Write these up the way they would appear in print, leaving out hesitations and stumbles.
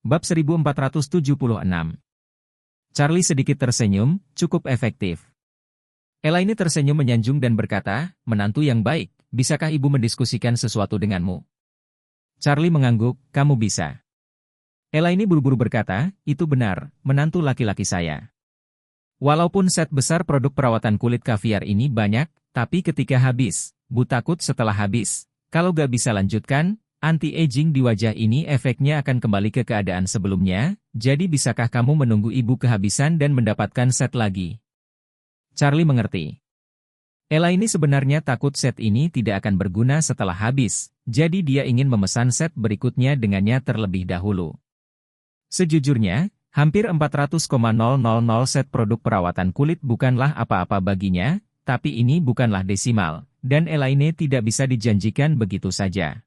Bab 1476. Charlie sedikit tersenyum, cukup efektif. Elaine tersenyum menyanjung dan berkata, menantu yang baik, bisakah ibu mendiskusikan sesuatu denganmu? Charlie mengangguk, kamu bisa. Elaine buru-buru berkata, itu benar, menantu laki-laki saya. Walaupun set besar produk perawatan kulit kaviar ini banyak, tapi ketika habis, Bu takut setelah habis. Kalau gak bisa lanjutkan, anti-aging di wajah ini efeknya akan kembali ke keadaan sebelumnya, jadi bisakah kamu menunggu ibu kehabisan dan mendapatkan set lagi? Charlie mengerti. Elaine sebenarnya takut set ini tidak akan berguna setelah habis, jadi dia ingin memesan set berikutnya dengannya terlebih dahulu. Sejujurnya, hampir 400,000 set produk perawatan kulit bukanlah apa-apa baginya, tapi ini bukanlah desimal, dan Elaine tidak bisa dijanjikan begitu saja.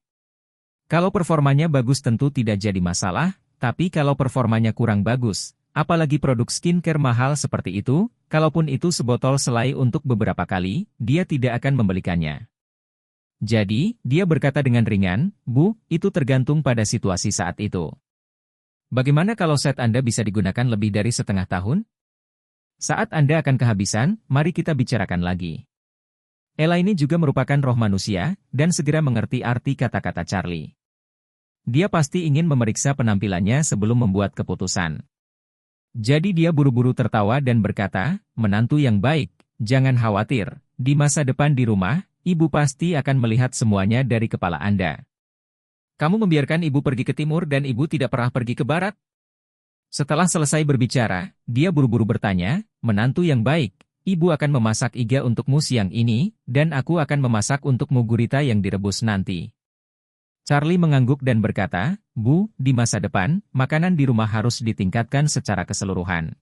Kalau performanya bagus tentu tidak jadi masalah, tapi kalau performanya kurang bagus, apalagi produk skincare mahal seperti itu, kalaupun itu sebotol selai untuk beberapa kali, dia tidak akan membelikannya. Jadi, dia berkata dengan ringan, Bu, itu tergantung pada situasi saat itu. Bagaimana kalau set Anda bisa digunakan lebih dari setengah tahun? Saat Anda akan kehabisan, mari kita bicarakan lagi. Elaine juga merupakan roh manusia, dan segera mengerti arti kata-kata Charlie. Dia pasti ingin memeriksa penampilannya sebelum membuat keputusan. Jadi dia buru-buru tertawa dan berkata, menantu yang baik, jangan khawatir, di masa depan di rumah, ibu pasti akan melihat semuanya dari kepala Anda. Kamu membiarkan ibu pergi ke timur dan ibu tidak pernah pergi ke barat? Setelah selesai berbicara, dia buru-buru bertanya, menantu yang baik, ibu akan memasak iga untukmu siang ini, dan aku akan memasak untukmu gurita yang direbus nanti. Charlie mengangguk dan berkata, Bu, di masa depan, makanan di rumah harus ditingkatkan secara keseluruhan.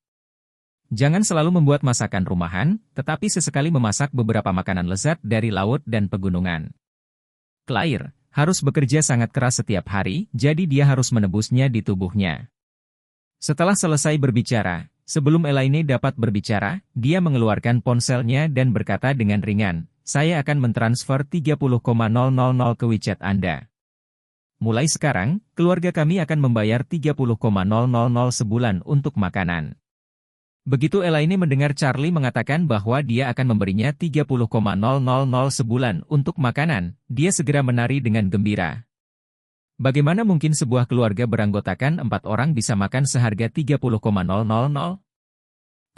Jangan selalu membuat masakan rumahan, tetapi sesekali memasak beberapa makanan lezat dari laut dan pegunungan. Claire harus bekerja sangat keras setiap hari, jadi dia harus menebusnya di tubuhnya. Setelah selesai berbicara, sebelum Elaine dapat berbicara, dia mengeluarkan ponselnya dan berkata dengan ringan, saya akan mentransfer 30,000 ke WeChat Anda. Mulai sekarang, keluarga kami akan membayar 30,000 sebulan untuk makanan. Begitu Elaine mendengar Charlie mengatakan bahwa dia akan memberinya 30,000 sebulan untuk makanan, dia segera menari dengan gembira. Bagaimana mungkin sebuah keluarga beranggotakan 4 orang bisa makan seharga 30,000?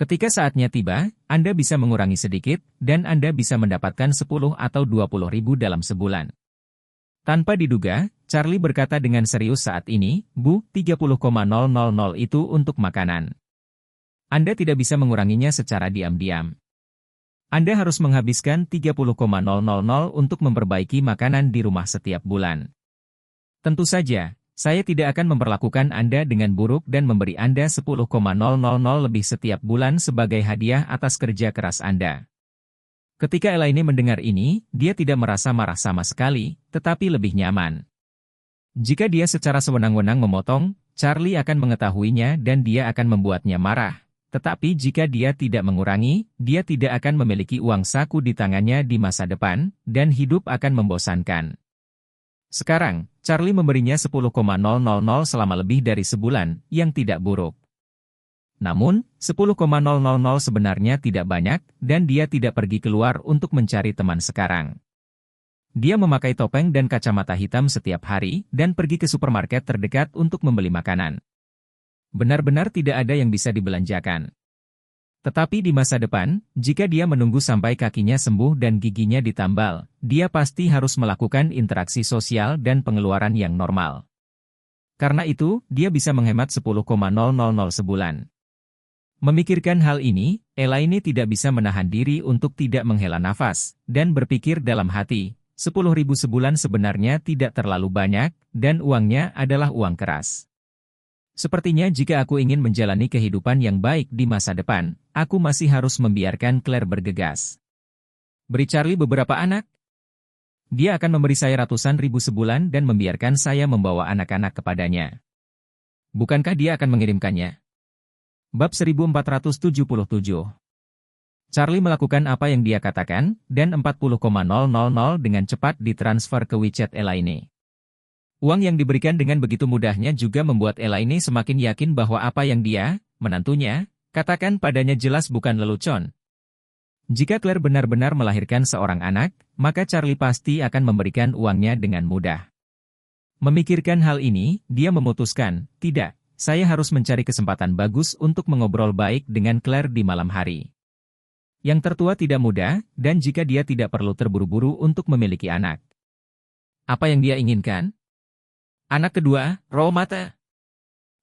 Ketika saatnya tiba, Anda bisa mengurangi sedikit, dan Anda bisa mendapatkan 10 atau 20 ribu dalam sebulan. Tanpa diduga, Charlie berkata dengan serius saat ini, Bu, 30,000 itu untuk makanan. Anda tidak bisa menguranginya secara diam-diam. Anda harus menghabiskan 30,000 untuk memperbaiki makanan di rumah setiap bulan. Tentu saja, saya tidak akan memperlakukan Anda dengan buruk dan memberi Anda 10,000 lebih setiap bulan sebagai hadiah atas kerja keras Anda. Ketika Elaine mendengar ini, dia tidak merasa marah sama sekali, tetapi lebih nyaman. Jika dia secara sewenang-wenang memotong, Charlie akan mengetahuinya dan dia akan membuatnya marah. Tetapi jika dia tidak mengurangi, dia tidak akan memiliki uang saku di tangannya di masa depan, dan hidup akan membosankan. Sekarang, Charlie memberinya 10,000 selama lebih dari sebulan, yang tidak buruk. Namun, 10,000 sebenarnya tidak banyak, dan dia tidak pergi keluar untuk mencari teman sekarang. Dia memakai topeng dan kacamata hitam setiap hari, dan pergi ke supermarket terdekat untuk membeli makanan. Benar-benar tidak ada yang bisa dibelanjakan. Tetapi di masa depan, jika dia menunggu sampai kakinya sembuh dan giginya ditambal, dia pasti harus melakukan interaksi sosial dan pengeluaran yang normal. Karena itu, dia bisa menghemat 10,000 sebulan. Memikirkan hal ini, Elaine tidak bisa menahan diri untuk tidak menghela nafas, dan berpikir dalam hati, 10.000 sebulan sebenarnya tidak terlalu banyak, dan uangnya adalah uang keras. Sepertinya jika aku ingin menjalani kehidupan yang baik di masa depan, aku masih harus membiarkan Claire bergegas. Beri Charlie beberapa anak. Dia akan memberi saya ratusan ribu sebulan dan membiarkan saya membawa anak-anak kepadanya. Bukankah dia akan mengirimkannya? Bab 1477. Charlie melakukan apa yang dia katakan, dan 40,000 dengan cepat ditransfer ke WeChat Elaine. Uang yang diberikan dengan begitu mudahnya juga membuat Elaine semakin yakin bahwa apa yang dia, menantunya, katakan padanya jelas bukan lelucon. Jika Claire benar-benar melahirkan seorang anak, maka Charlie pasti akan memberikan uangnya dengan mudah. Memikirkan hal ini, dia memutuskan, tidak, saya harus mencari kesempatan bagus untuk mengobrol baik dengan Claire di malam hari. Yang tertua tidak muda, dan jika dia tidak perlu terburu-buru untuk memiliki anak. Apa yang dia inginkan? Anak kedua, raw mata.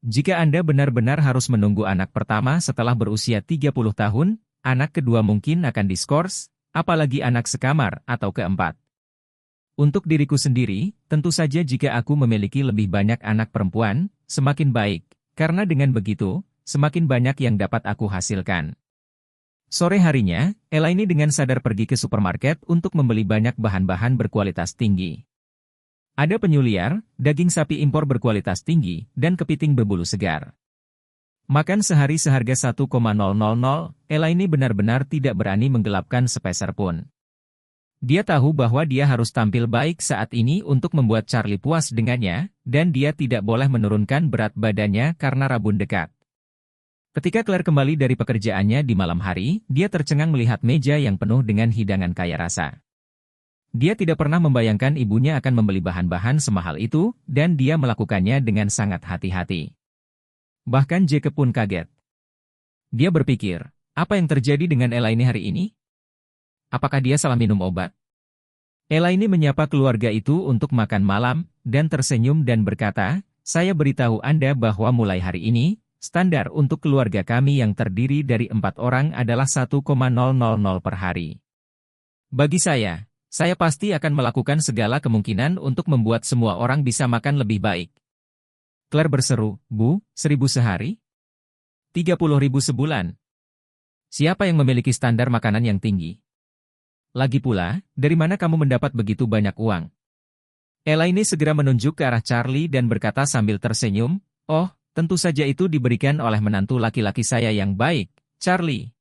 Jika Anda benar-benar harus menunggu anak pertama setelah berusia 30 tahun, anak kedua mungkin akan diskors, apalagi anak sekamar atau keempat. Untuk diriku sendiri, tentu saja jika aku memiliki lebih banyak anak perempuan, semakin baik, karena dengan begitu, semakin banyak yang dapat aku hasilkan. Sore harinya, Elaine dengan sadar pergi ke supermarket untuk membeli banyak bahan-bahan berkualitas tinggi. Ada penyu liar, daging sapi impor berkualitas tinggi, dan kepiting berbulu segar. Makan sehari seharga 1,000, Elaine benar-benar tidak berani menggelapkan sepeser pun. Dia tahu bahwa dia harus tampil baik saat ini untuk membuat Charlie puas dengannya, dan dia tidak boleh menurunkan berat badannya karena rabun dekat. Ketika Claire kembali dari pekerjaannya di malam hari, dia tercengang melihat meja yang penuh dengan hidangan kaya rasa. Dia tidak pernah membayangkan ibunya akan membeli bahan-bahan semahal itu, dan dia melakukannya dengan sangat hati-hati. Bahkan Jacob pun kaget. Dia berpikir, apa yang terjadi dengan Elaine hari ini? Apakah dia salah minum obat? Elaine menyapa keluarga itu untuk makan malam, dan tersenyum dan berkata, saya beritahu Anda bahwa mulai hari ini, standar untuk keluarga kami yang terdiri dari 4 orang adalah 1,000 per hari. Bagi saya pasti akan melakukan segala kemungkinan untuk membuat semua orang bisa makan lebih baik. Claire berseru, Bu, 1.000 sehari? 30.000 sebulan. Siapa yang memiliki standar makanan yang tinggi? Lagi pula, dari mana kamu mendapat begitu banyak uang? Elaine segera menunjuk ke arah Charlie dan berkata sambil tersenyum, oh, tentu saja itu diberikan oleh menantu laki-laki saya yang baik, Charlie.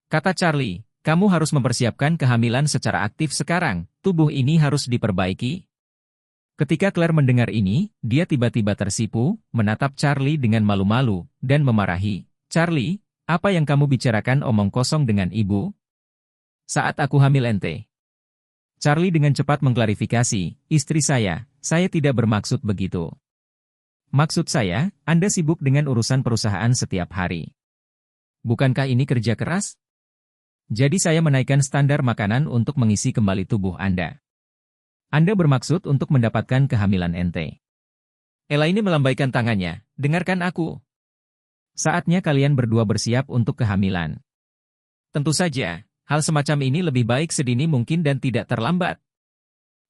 Kata Charlie. Kamu harus mempersiapkan kehamilan secara aktif sekarang, tubuh ini harus diperbaiki. Ketika Claire mendengar ini, dia tiba-tiba tersipu, menatap Charlie dengan malu-malu, dan memarahi. Charlie, apa yang kamu bicarakan omong kosong dengan ibu? Saat aku hamil ente. Charlie dengan cepat mengklarifikasi, istri saya tidak bermaksud begitu. Maksud saya, Anda sibuk dengan urusan perusahaan setiap hari. Bukankah ini kerja keras? Jadi saya menaikkan standar makanan untuk mengisi kembali tubuh Anda. Anda bermaksud untuk mendapatkan kehamilan ente. Elaine melambaikan tangannya, dengarkan aku. Saatnya kalian berdua bersiap untuk kehamilan. Tentu saja, hal semacam ini lebih baik sedini mungkin dan tidak terlambat.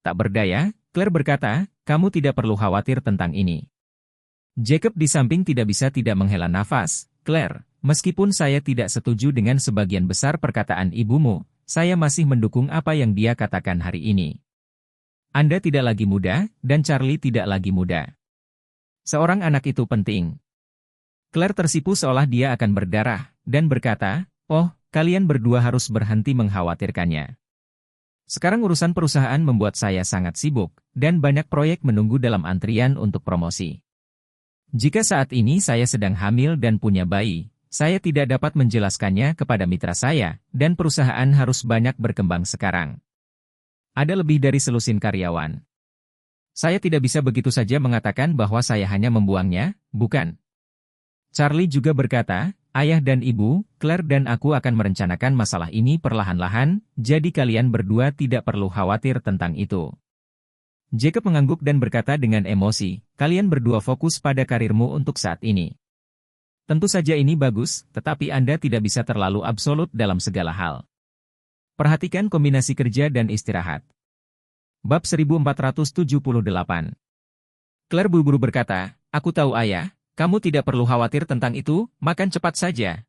Tak berdaya, Claire berkata, kamu tidak perlu khawatir tentang ini. Jacob di samping tidak bisa tidak menghela nafas, Claire. Meskipun saya tidak setuju dengan sebagian besar perkataan ibumu, saya masih mendukung apa yang dia katakan hari ini. Anda tidak lagi muda, dan Charlie tidak lagi muda. Seorang anak itu penting. Claire tersipu seolah dia akan berdarah, dan berkata, oh, kalian berdua harus berhenti mengkhawatirkannya. Sekarang urusan perusahaan membuat saya sangat sibuk, dan banyak proyek menunggu dalam antrian untuk promosi. Jika saat ini saya sedang hamil dan punya bayi, saya tidak dapat menjelaskannya kepada mitra saya, dan perusahaan harus banyak berkembang sekarang. Ada lebih dari selusin karyawan. Saya tidak bisa begitu saja mengatakan bahwa saya hanya membuangnya, bukan? Charlie juga berkata, ayah dan ibu, Claire dan aku akan merencanakan masalah ini perlahan-lahan, jadi kalian berdua tidak perlu khawatir tentang itu. Jacob mengangguk dan berkata dengan emosi, kalian berdua fokus pada karirmu untuk saat ini. Tentu saja ini bagus, tetapi Anda tidak bisa terlalu absolut dalam segala hal. Perhatikan kombinasi kerja dan istirahat. Bab 1478. Claire buru-buru berkata, aku tahu ayah, kamu tidak perlu khawatir tentang itu, makan cepat saja.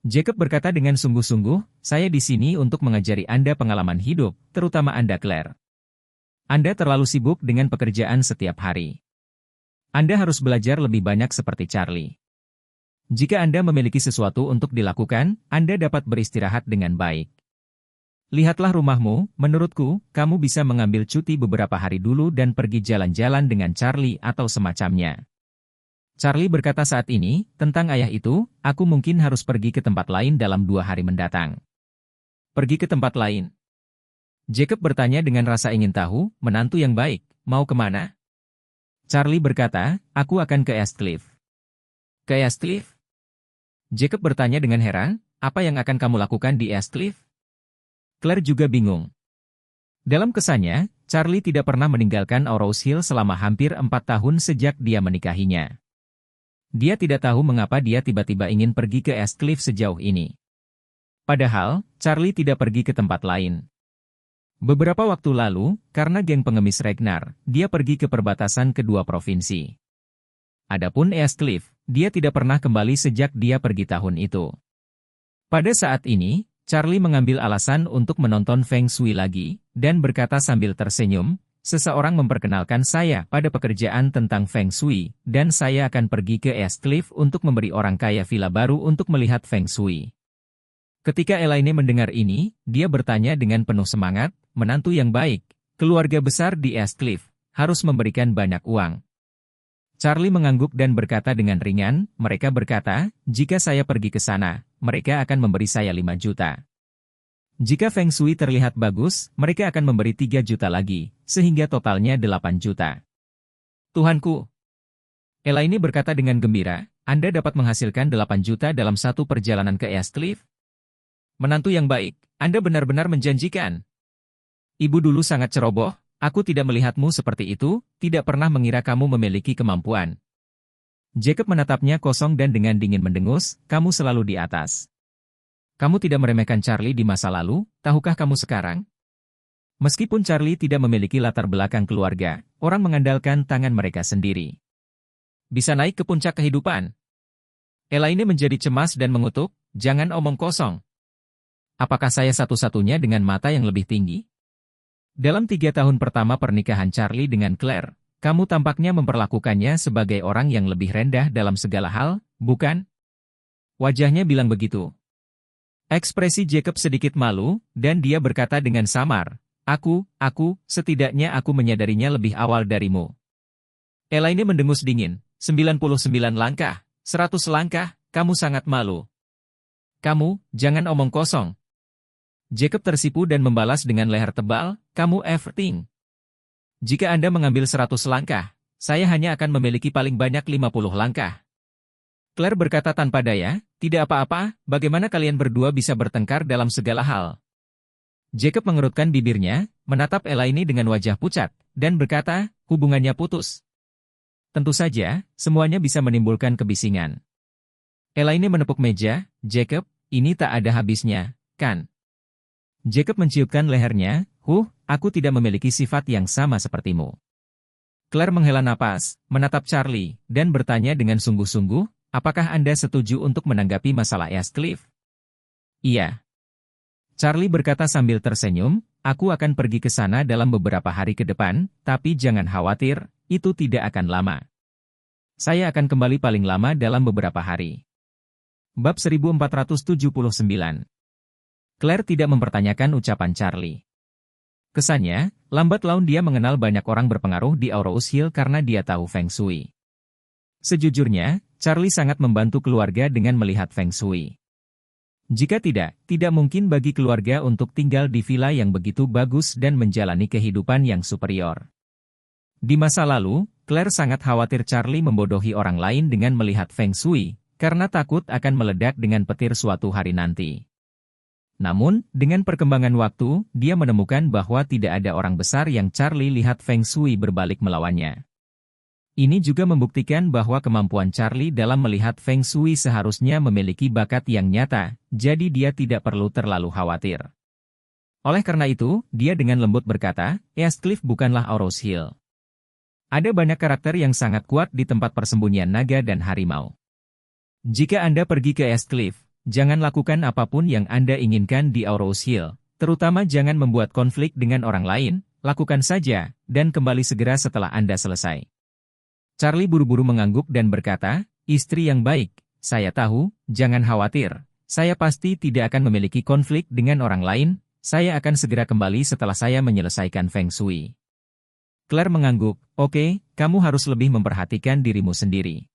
Jacob berkata dengan sungguh-sungguh, saya di sini untuk mengajari Anda pengalaman hidup, terutama Anda Claire. Anda terlalu sibuk dengan pekerjaan setiap hari. Anda harus belajar lebih banyak seperti Charlie. Jika Anda memiliki sesuatu untuk dilakukan, Anda dapat beristirahat dengan baik. Lihatlah rumahmu, menurutku, kamu bisa mengambil cuti beberapa hari dulu dan pergi jalan-jalan dengan Charlie atau semacamnya. Charlie berkata saat ini, tentang ayah itu, aku mungkin harus pergi ke tempat lain dalam 2 hari mendatang. Pergi ke tempat lain? Jacob bertanya dengan rasa ingin tahu, menantu yang baik, mau kemana? Charlie berkata, aku akan ke Eastcliff. Ke Eastcliff? Jacob bertanya dengan heran, apa yang akan kamu lakukan di Eastcliff? Claire juga bingung. Dalam kesannya, Charlie tidak pernah meninggalkan Rose Hill selama hampir 4 tahun sejak dia menikahinya. Dia tidak tahu mengapa dia tiba-tiba ingin pergi ke Eastcliff sejauh ini. Padahal, Charlie tidak pergi ke tempat lain. Beberapa waktu lalu, karena geng pengemis Ragnar, dia pergi ke perbatasan kedua provinsi. Adapun Eastcliff, dia tidak pernah kembali sejak dia pergi tahun itu. Pada saat ini, Charlie mengambil alasan untuk menonton Feng Shui lagi, dan berkata sambil tersenyum, seseorang memperkenalkan saya pada pekerjaan tentang Feng Shui, dan saya akan pergi ke Eastcliff untuk memberi orang kaya villa baru untuk melihat Feng Shui. Ketika Elaine mendengar ini, dia bertanya dengan penuh semangat, menantu yang baik, keluarga besar di Eastcliff, harus memberikan banyak uang. Charlie mengangguk dan berkata dengan ringan, mereka berkata, jika saya pergi ke sana, mereka akan memberi saya 5 juta. Jika Feng Shui terlihat bagus, mereka akan memberi 3 juta lagi, sehingga totalnya 8 juta. Tuhanku! Elaine berkata dengan gembira, Anda dapat menghasilkan 8 juta dalam satu perjalanan ke Eastcliff? Menantu yang baik, Anda benar-benar menjanjikan. Ibu dulu sangat ceroboh, aku tidak melihatmu seperti itu, tidak pernah mengira kamu memiliki kemampuan. Jacob menatapnya kosong dan dengan dingin mendengus, kamu selalu di atas. Kamu tidak meremehkan Charlie di masa lalu, tahukah kamu sekarang? Meskipun Charlie tidak memiliki latar belakang keluarga, orang mengandalkan tangan mereka sendiri. Bisa naik ke puncak kehidupan. Elaine menjadi cemas dan mengutuk, jangan omong kosong. Apakah saya satu-satunya dengan mata yang lebih tinggi? Dalam 3 tahun pertama pernikahan Charlie dengan Claire, kamu tampaknya memperlakukannya sebagai orang yang lebih rendah dalam segala hal, bukan? Wajahnya bilang begitu. Ekspresi Jacob sedikit malu, dan dia berkata dengan samar, setidaknya aku menyadarinya lebih awal darimu. Elaine mendengus dingin, 99 langkah, 100 langkah, kamu sangat malu. Kamu, jangan omong kosong. Jacob tersipu dan membalas dengan leher tebal, kamu everything. Jika Anda mengambil 100 langkah, saya hanya akan memiliki paling banyak 50 langkah. Claire berkata tanpa daya, tidak apa-apa, bagaimana kalian berdua bisa bertengkar dalam segala hal. Jacob mengerutkan bibirnya, menatap Elaine dengan wajah pucat, dan berkata, hubungannya putus. Tentu saja, semuanya bisa menimbulkan kebisingan. Elaine menepuk meja, Jacob, ini tak ada habisnya, kan? Jacob menciupkan lehernya, aku tidak memiliki sifat yang sama sepertimu. Claire menghela napas, menatap Charlie, dan bertanya dengan sungguh-sungguh, apakah Anda setuju untuk menanggapi masalah Eastcliff? Iya. Charlie berkata sambil tersenyum, aku akan pergi ke sana dalam beberapa hari ke depan, tapi jangan khawatir, itu tidak akan lama. Saya akan kembali paling lama dalam beberapa hari. Bab 1479. Claire tidak mempertanyakan ucapan Charlie. Kesannya, lambat laun dia mengenal banyak orang berpengaruh di Rose Hill karena dia tahu Feng Shui. Sejujurnya, Charlie sangat membantu keluarga dengan melihat Feng Shui. Jika tidak mungkin bagi keluarga untuk tinggal di villa yang begitu bagus dan menjalani kehidupan yang superior. Di masa lalu, Claire sangat khawatir Charlie membodohi orang lain dengan melihat Feng Shui, karena takut akan meledak dengan petir suatu hari nanti. Namun, dengan perkembangan waktu, dia menemukan bahwa tidak ada orang besar yang Charlie lihat Feng Shui berbalik melawannya. Ini juga membuktikan bahwa kemampuan Charlie dalam melihat Feng Shui seharusnya memiliki bakat yang nyata, jadi dia tidak perlu terlalu khawatir. Oleh karena itu, dia dengan lembut berkata, Eastcliff bukanlah Rose Hill. Ada banyak karakter yang sangat kuat di tempat persembunyian naga dan harimau. Jika Anda pergi ke Eastcliff, jangan lakukan apapun yang Anda inginkan di Rose Hill, terutama jangan membuat konflik dengan orang lain, lakukan saja, dan kembali segera setelah Anda selesai. Charlie buru-buru mengangguk dan berkata, istri yang baik, saya tahu, jangan khawatir, saya pasti tidak akan memiliki konflik dengan orang lain, Saya akan segera kembali setelah saya menyelesaikan Feng Shui. Claire mengangguk, oke, kamu harus lebih memperhatikan dirimu sendiri.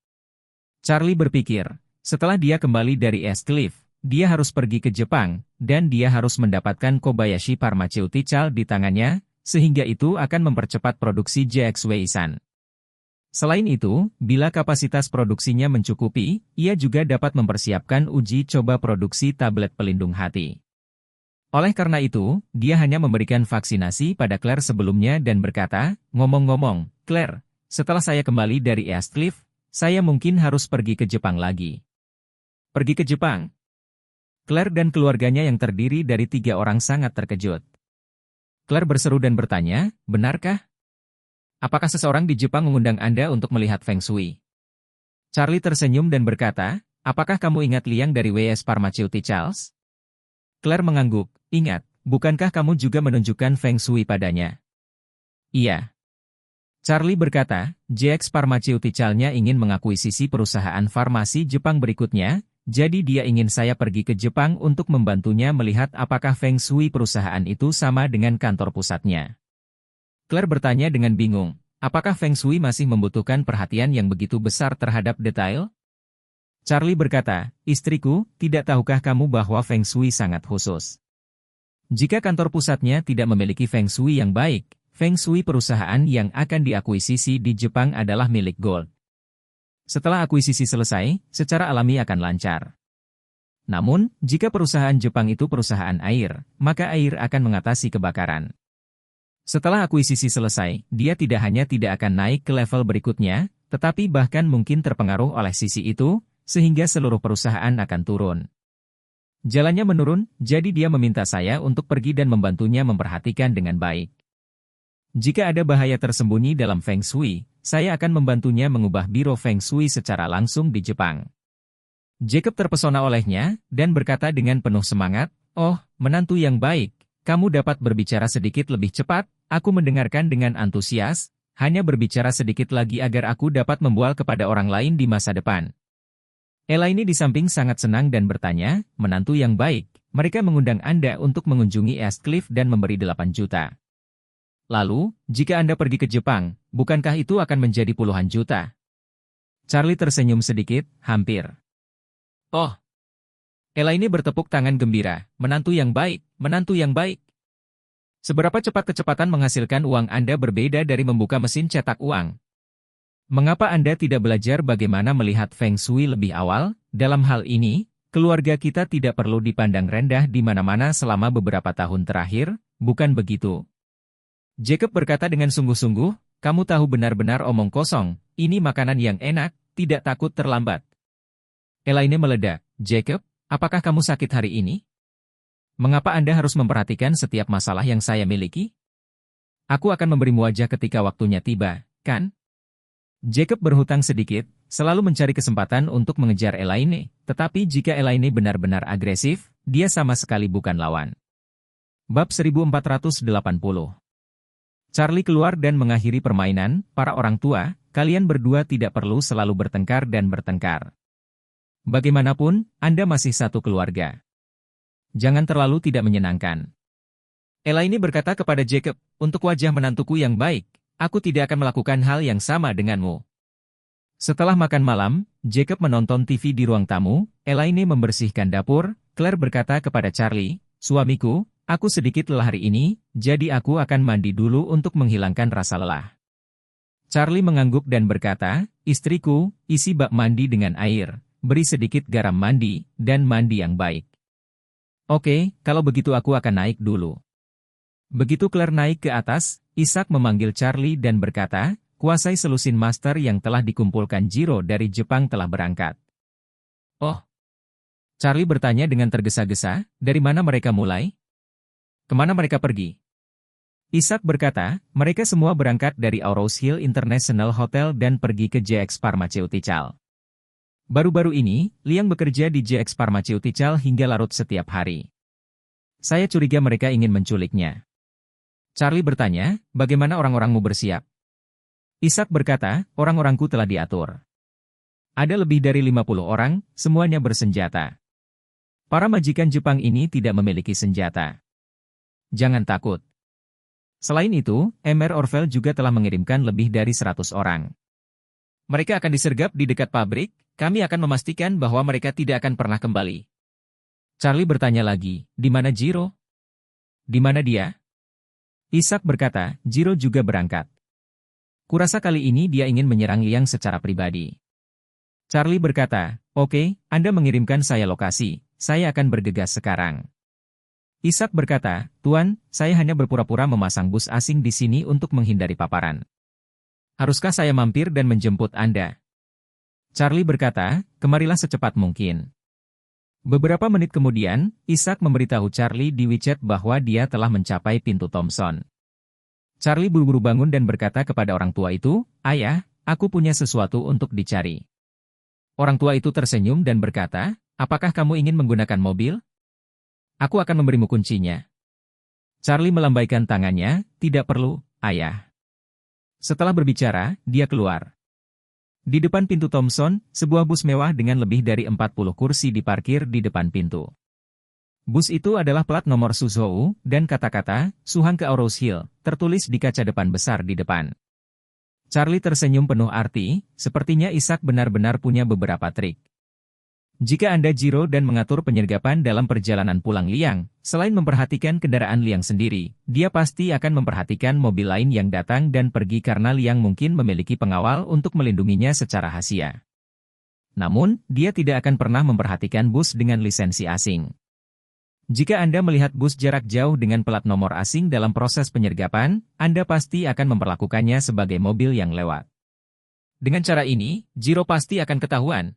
Charlie berpikir, setelah dia kembali dari East Cliff, dia harus pergi ke Jepang, dan dia harus mendapatkan Kobayashi Pharmaceutical di tangannya, sehingga itu akan mempercepat produksi JXWI-san. Selain itu, bila kapasitas produksinya mencukupi, ia juga dapat mempersiapkan uji coba produksi tablet pelindung hati. Oleh karena itu, dia hanya memberikan vaksinasi pada Claire sebelumnya dan berkata, ngomong-ngomong, Claire, setelah saya kembali dari East Cliff, saya mungkin harus pergi ke Jepang lagi. Pergi ke Jepang? Claire dan keluarganya yang terdiri dari 3 orang sangat terkejut. Claire berseru dan bertanya, benarkah? Apakah seseorang di Jepang mengundang Anda untuk melihat Feng Shui? Charlie tersenyum dan berkata, apakah kamu ingat Liang dari WS Pharmaceuticals? Claire mengangguk, ingat, bukankah kamu juga menunjukkan Feng Shui padanya? Iya. Charlie berkata, JX Pharmaceuticalnya ingin mengakuisisi perusahaan farmasi Jepang berikutnya, jadi dia ingin saya pergi ke Jepang untuk membantunya melihat apakah Feng Shui perusahaan itu sama dengan kantor pusatnya. Claire bertanya dengan bingung, apakah Feng Shui masih membutuhkan perhatian yang begitu besar terhadap detail? Charlie berkata, istriku, tidak tahukah kamu bahwa Feng Shui sangat khusus? Jika kantor pusatnya tidak memiliki Feng Shui yang baik, Feng Shui perusahaan yang akan diakuisisi di Jepang adalah milik Gold. Setelah akuisisi selesai, secara alami akan lancar. Namun, jika perusahaan Jepang itu perusahaan air, maka air akan mengatasi kebakaran. Setelah akuisisi selesai, dia tidak hanya tidak akan naik ke level berikutnya, tetapi bahkan mungkin terpengaruh oleh sisi itu, sehingga seluruh perusahaan akan turun. Jalannya menurun, jadi dia meminta saya untuk pergi dan membantunya memperhatikan dengan baik. Jika ada bahaya tersembunyi dalam Feng Shui, saya akan membantunya mengubah biro Feng Shui secara langsung di Jepang. Jacob terpesona olehnya, dan berkata dengan penuh semangat, oh, menantu yang baik, kamu dapat berbicara sedikit lebih cepat, aku mendengarkan dengan antusias, hanya berbicara sedikit lagi agar aku dapat membual kepada orang lain di masa depan. Elaine di samping sangat senang dan bertanya, menantu yang baik, mereka mengundang Anda untuk mengunjungi East Cliff dan memberi 8 juta. Lalu, jika Anda pergi ke Jepang, bukankah itu akan menjadi puluhan juta? Charlie tersenyum sedikit, hampir. Oh. Elaine bertepuk tangan gembira, menantu yang baik, menantu yang baik. Seberapa cepat kecepatan menghasilkan uang Anda berbeda dari membuka mesin cetak uang? Mengapa Anda tidak belajar bagaimana melihat Feng Shui lebih awal? Dalam hal ini, keluarga kita tidak perlu dipandang rendah di mana-mana selama beberapa tahun terakhir, bukan begitu? Jacob berkata dengan sungguh-sungguh, kamu tahu benar-benar omong kosong, ini makanan yang enak, tidak takut terlambat. Elaine meledak, Jacob, apakah kamu sakit hari ini? Mengapa Anda harus memperhatikan setiap masalah yang saya miliki? Aku akan memberimu wajah ketika waktunya tiba, kan? Jacob berhutang sedikit, selalu mencari kesempatan untuk mengejar Elaine, tetapi jika Elaine benar-benar agresif, dia sama sekali bukan lawan. Bab 1480. Charlie keluar dan mengakhiri permainan, para orang tua, kalian berdua tidak perlu selalu bertengkar dan bertengkar. Bagaimanapun, Anda masih satu keluarga. Jangan terlalu tidak menyenangkan. Elaine berkata kepada Jacob, untuk wajah menantuku yang baik, aku tidak akan melakukan hal yang sama denganmu. Setelah makan malam, Jacob menonton TV di ruang tamu, Elaine membersihkan dapur, Claire berkata kepada Charlie, suamiku, aku sedikit lelah hari ini, jadi aku akan mandi dulu untuk menghilangkan rasa lelah. Charlie mengangguk dan berkata, istriku, isi bak mandi dengan air, beri sedikit garam mandi, dan mandi yang baik. Oke, kalau begitu aku akan naik dulu. Begitu Claire naik ke atas, Ishak memanggil Charlie dan berkata, kuasai selusin master yang telah dikumpulkan Jiro dari Jepang telah berangkat. Oh. Charlie bertanya dengan tergesa-gesa, dari mana mereka mulai? Kemana mereka pergi? Ishak berkata, mereka semua berangkat dari Auros Hill International Hotel dan pergi ke JX Pharmaceutical. Baru-baru ini, Liang bekerja di JX Pharmaceutical hingga larut setiap hari. Saya curiga mereka ingin menculiknya. Charlie bertanya, bagaimana orang-orangmu bersiap? Ishak berkata, orang-orangku telah diatur. Ada lebih dari 50 orang, semuanya bersenjata. Para majikan Jepang ini tidak memiliki senjata. jangan takut. Selain itu, MR Orvel juga telah mengirimkan lebih dari 100 orang. Mereka akan disergap di dekat pabrik, kami akan memastikan bahwa mereka tidak akan pernah kembali. Charlie bertanya lagi, di mana Jiro? Di mana dia? Ishak berkata, Jiro juga berangkat. Kurasa kali ini dia ingin menyerang Liang secara pribadi. Charlie berkata, oke, Anda mengirimkan saya lokasi, saya akan bergegas sekarang. Ishak berkata, Tuan, saya hanya berpura-pura memasang bus asing di sini untuk menghindari paparan. Haruskah saya mampir dan menjemput Anda? Charlie berkata, kemarilah secepat mungkin. Beberapa menit kemudian, Ishak memberitahu Charlie di WeChat bahwa dia telah mencapai pintu Thompson. Charlie buru-buru bangun dan berkata kepada orang tua itu, Ayah, aku punya sesuatu untuk dicari. Orang tua itu tersenyum dan berkata, apakah kamu ingin menggunakan mobil? Aku akan memberimu kuncinya. Charlie melambaikan tangannya, tidak perlu, Ayah. Setelah berbicara, dia keluar. Di depan pintu Thompson, sebuah bus mewah dengan lebih dari 40 kursi diparkir di depan pintu. Bus itu adalah plat nomor Suzhou, dan kata-kata, Suhang ke Aurous Hill, tertulis di kaca depan besar di depan. Charlie tersenyum penuh arti, sepertinya Ishak benar-benar punya beberapa trik. Jika Anda Jiro dan mengatur penyergapan dalam perjalanan pulang Liang, selain memperhatikan kendaraan Liang sendiri, dia pasti akan memperhatikan mobil lain yang datang dan pergi karena Liang mungkin memiliki pengawal untuk melindunginya secara rahasia. Namun, dia tidak akan pernah memperhatikan bus dengan lisensi asing. Jika Anda melihat bus jarak jauh dengan plat nomor asing dalam proses penyergapan, Anda pasti akan memperlakukannya sebagai mobil yang lewat. Dengan cara ini, Jiro pasti akan ketahuan,